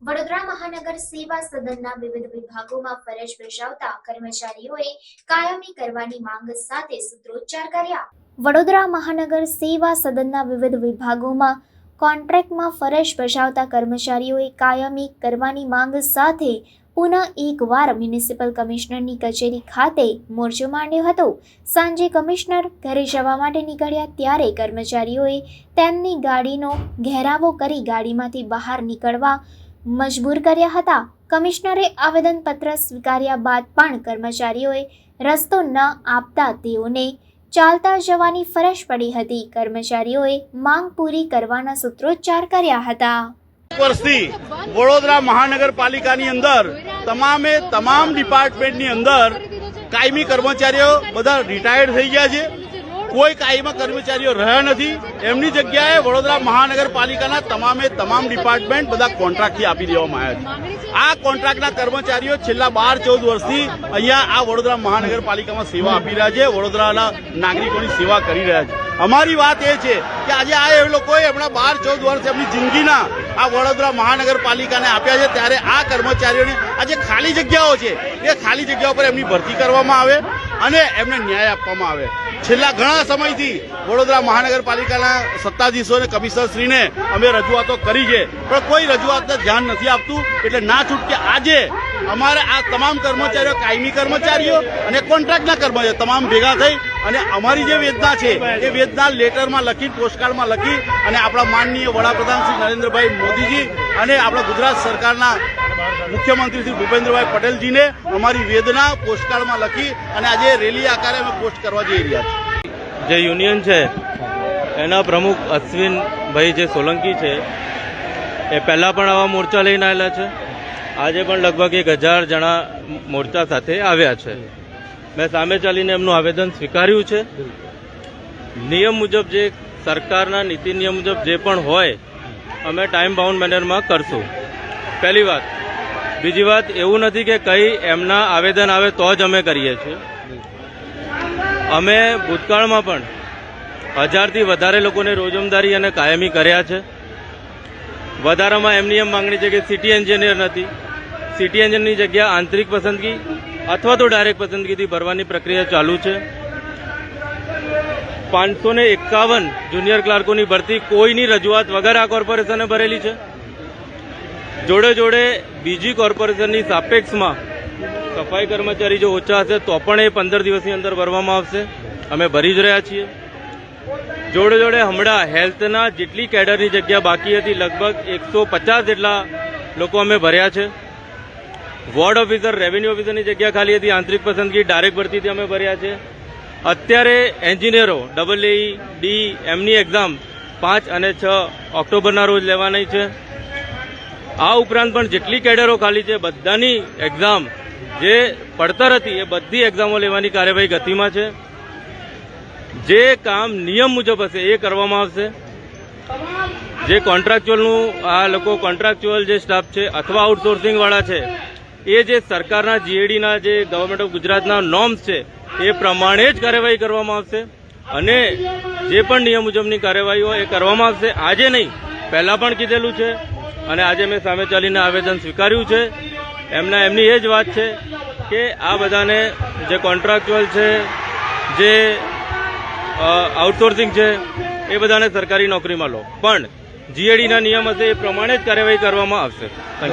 વડોદરા મહાનગર સેવા સદનના વિવિધ વિભાગોમાં ફરજ બજાવતા કર્મચારીઓએ કાયમી કરવાની માંગ સાથે સૂત્રોચ્ચાર કર્યા। વડોદરા મહાનગર સેવા સદનના વિવિધ વિભાગોમાં કોન્ટ્રાક્ટમાં ફરજ બજાવતા કર્મચારીઓએ કાયમી કરવાની માંગ સાથે પુનઃ એકવાર મ્યુનિસિપલ કમિશનરની કચેરી ખાતે મોરચો માંડ્યો હતો। સાંજે કમિશનર ઘરે જવા માટે નીકળ્યા ત્યારે કર્મચારીઓએ તેમની ગાડીનો ઘેરાવો કરી ગાડીમાંથી બહાર નીકળવા મજબૂર કર્યા હતા। કમિશનરે આવેદનપત્ર સ્વીકાર્યા બાદ પણ કર્મચારીઓએ રસ્તો ન આપતા તેઓને ચાલતા જવાની ફરજ પડી હતી। કર્મચારીઓએ માંગ પૂરી કરવાના સૂત્રોચ્ચાર કર્યા હતા। વર્ષથી વડોદરા મહાનગરપાલિકાની અંદર તમામ ડિપાર્ટમેન્ટની અંદર કાયમી કર્મચારીઓ બધા રિટાયર્ડ થઈ ગયા છે। કોઈ કાયમી કર્મચારીઓ રહ્યા નથી। એમની જગ્યાએ વડોદરા મહાનગરપાલિકાના તમામ ડિપાર્ટમેન્ટ બધા કોન્ટ્રાક્ટથી આપી દેવામાં આવ્યા છે। આ કોન્ટ્રાક્ટના કર્મચારીઓ છેલ્લા 12-14 વર્ષથી અહીંયા આ વડોદરા મહાનગરપાલિકામાં સેવા આપી રહ્યા છે, વડોદરાના નાગરિકોની સેવા કરી રહ્યા છે। અમારી વાત એ છે કે આજે આ એ લોકોએ હમણાં 12-14 વર્ષ એમની જિંદગીના આ વડોદરા મહાનગરપાલિકાને આપ્યા છે, ત્યારે આ કર્મચારીઓને આ જે ખાલી જગ્યાઓ છે એ ખાલી જગ્યાઓ પર એમની ભરતી કરવામાં આવે અને એમને ન્યાય આપવામાં આવે। છેલ્લા ઘણા સમયથી વડોદરા મહાનગરપાલિકાના સત્તાધીશો અને કમિશનરશ્રીને અમે રજૂઆતો કરી છે, પણ કોઈ રજૂઆતને ધ્યાન નથી આપતું। એટલે ના છૂટકે આજે અમારે આ તમામ કર્મચારીઓ, કાયમી કર્મચારીઓ અને કોન્ટ્રાક્ટના કર્મચારીઓ તમામ ભેગા થઈ અને અમારી જે વેદના છે એ વેદના લેટરમાં લખી, પોસ્ટકાર્ડમાં લખી અને આપણા માનનીય વડાપ્રધાન શ્રી નરેન્દ્રભાઈ મોદીજી અને આપણા ગુજરાત સરકારના મુખ્યમંત્રી શ્રી ભૂપેન્દ્રભાઈ પટેલજીને અમારી વેદના પોસ્ટકાર્ડમાં લખી અને આજે રેલી આકારે અમે પોસ્ટ કરવા જઈ રહ્યા છીએ। જે યુનિયન છે એના પ્રમુખ અશ્વિનભાઈ જે સોલંકી છે એ પહેલાં પણ આવા મોરચા લઈને આવેલા છે। આજે પણ લગભગ 1000 જણા મોરચા સાથે આવ્યા છે। મેં સામે ચાલીને એમનું આવેદન સ્વીકાર્યું છે। નિયમ મુજબ જે સરકારના નીતિ નિયમ મુજબ જે પણ હોય અમે ટાઈમ બાઉન્ડ મેનરમાં કરશું, પહેલી વાત। બીજી વાત, એવું નથી કે કંઈ એમના આવેદન આવે તો જ અમે કરીએ છીએ। અમે ભૂતકાળમાં પણ 1000થી વધારે લોકોને રોજમદારી અને કાયમી કર્યા છે। વધારામાં એમની એમ માંગણી છે કે સિટી એન્જિનિયર નથી, સિટી એન્જિનિયરની જગ્યા આંતરિક પસંદગી અથવા તો ડાયરેક્ટ પસંદગીથી ભરવાની પ્રક્રિયા ચાલુ છે। 551 જુનિયર ક્લાર્કોની ભરતી કોઈની રજૂઆત વગર આ કોર્પોરેશને ભરેલી છે। જોડે જોડે બીજી કોર્પોરેશનની સાપેક્ષમાં સફાઈ કર્મચારી જો ઓછા હશે તો પણ એ 15 દિવસની અંદર ભરવામાં આવશે। અમે ભરી જ રહ્યા છીએ। જોડે જોડે હમણાં હેલ્થના જેટલી કેડરની જગ્યા બાકી હતી લગભગ 150 જેટલા લોકો અમે ભર્યા છે। વોર્ડ ઓફિસર, રેવન્યુ ઓફિસરની જગ્યા ખાલી હતી, આંતરિક પસંદગી ડાયરેક્ટ ભરતીથી અમે ભર્યા છે। અત્યારે એન્જિનિયરો EE, D એમની એક્ઝામ 5 અને 6 ઓક્ટોબરના રોજ લેવાની છે। આ ઉપરાંત પણ જેટલી કેડરો ખાલી છે બધાની એક્ઝામ જે પડતર હતી એ બધી એક્ઝામો લેવાની કાર્યવાહી ગતિમાં છે। જે કામ નિયમ મુજબ હશે એ કરવામાં આવશે। જે કોન્ટ્રાક્ચ્યુઅલનું આ લોકો કોન્ટ્રાક્ચ્યુઅલ જે સ્ટાફ છે અથવા આઉટસોર્સિંગવાળા છે એ જે સરકારના GADના જે ગવર્મેન્ટ ઓફ ગુજરાતના નોર્મ્સ છે એ પ્રમાણે જ કાર્યવાહી કરવામાં આવશે અને જે પણ નિયમ મુજબની કાર્યવાહી હોય એ કરવામાં આવશે। આજે નહીં, પહેલાં પણ કીધેલું છે અને આજે મેં સામે ચાલીને આવેદન સ્વીકાર્યું છે। એમની એ જ વાત છે કે આ બધાને જે કોન્ટ્રાક્ચ્યુઅલ છે, જે આઉટસોર્સિંગ છે એ બધાને સરકારી નોકરીમાં લો, પણ GADના નિયમ હશે એ પ્રમાણે જ કાર્યવાહી કરવામાં આવશે।